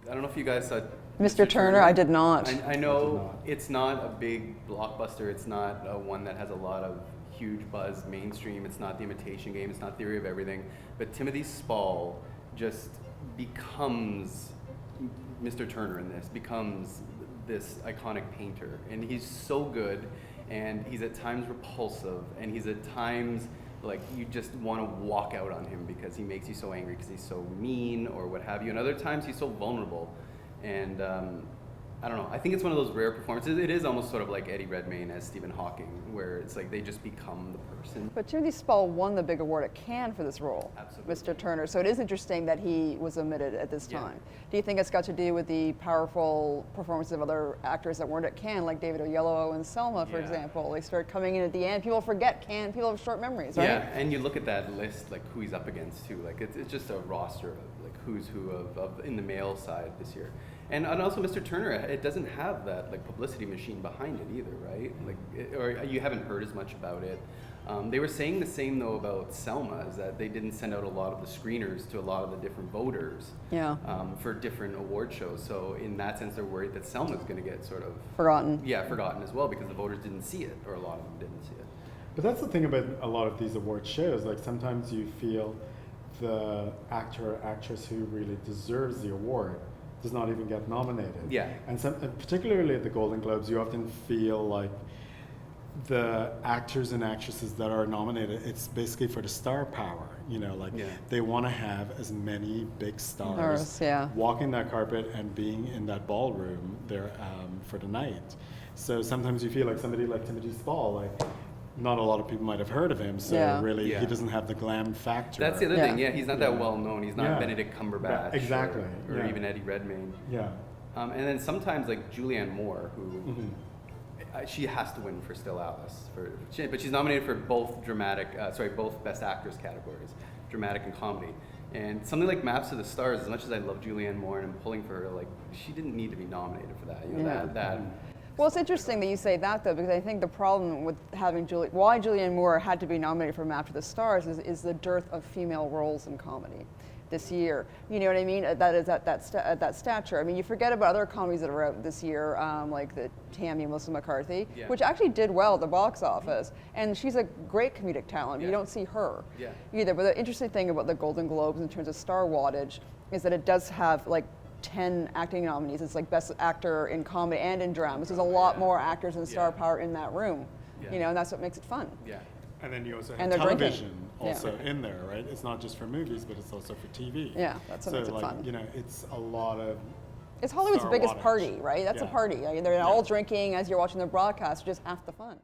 I don't know if you guys saw Mr. Turner, I did not. I know it's not a big blockbuster. It's not one that has a lot of huge buzz mainstream. It's not The Imitation Game. It's not Theory of Everything. But Timothy Spall just becomes Mr. Turner in this, becomes this iconic painter. And he's so good, and he's at times repulsive, and he's at times like you just want to walk out on him because he makes you so angry because he's so mean or what have you. And other times he's so vulnerable. And I don't know, I think it's one of those rare performances. It is almost sort of like Eddie Redmayne as Stephen Hawking, where it's like they just become the person. But Timothy Spall won the big award at Cannes for this role, Absolutely. Mr. Turner. So it is interesting that he was omitted at this time. Do you think it's got to do with the powerful performances of other actors that weren't at Cannes, like David Oyelowo and Selma, for example? They start coming in at the end. People forget Cannes. People have short memories, right? Yeah, and you look at that list, like who he's up against too. Like it's just a roster of like who's who of in the male side this year. And also Mr. Turner, it doesn't have that like publicity machine behind it either, right? Like, or you haven't heard as much about it. They were saying the same though about Selma, is that they didn't send out a lot of the screeners to a lot of the different voters for different award shows. So in that sense, they're worried that Selma's going to get sort of forgotten. Yeah, forgotten as well because the voters didn't see it, or a lot of them didn't see it. But that's the thing about a lot of these award shows. Like sometimes you feel the actor or actress who really deserves the award does not even get nominated. Yeah. And particularly at the Golden Globes, you often feel like the actors and actresses that are nominated, it's basically for the star power. You know, like they want to have as many big stars walking that carpet and being in that ballroom there for the night. So sometimes you feel like somebody like Timothy Spall, like not a lot of people might have heard of him, so really he doesn't have the glam factor. That's the other thing, he's not that well known. He's not Benedict Cumberbatch exactly. or even Eddie Redmayne. Yeah. And then sometimes like Julianne Moore, who she has to win for Still Alice, but she's nominated for both both Best Actress categories, dramatic and comedy. And something like Maps to the Stars, as much as I love Julianne Moore and I'm pulling for her, like she didn't need to be nominated for that. You know, Well, it's interesting that you say that, though, because I think the problem with having why Julianne Moore had to be nominated for Map to the Stars is the dearth of female roles in comedy this year. You know what I mean? That is at that stature. I mean, you forget about other comedies that are out this year, like the Tammy Melissa McCarthy, which actually did well at the box office, and she's a great comedic talent. You don't see her either. But the interesting thing about the Golden Globes in terms of star wattage is that it does have like 10 acting nominees. It's like Best Actor in Comedy and in Drama. So there's a lot more actors and star power in that room, you know, and that's what makes it fun. Yeah. And then you also have television also in there, right? It's not just for movies, but it's also for TV. Yeah, that's what makes it fun. You know, it's a lot of It's Hollywood's biggest party, right? That's a party. I mean, they're all drinking as you're watching the broadcast, just half the fun.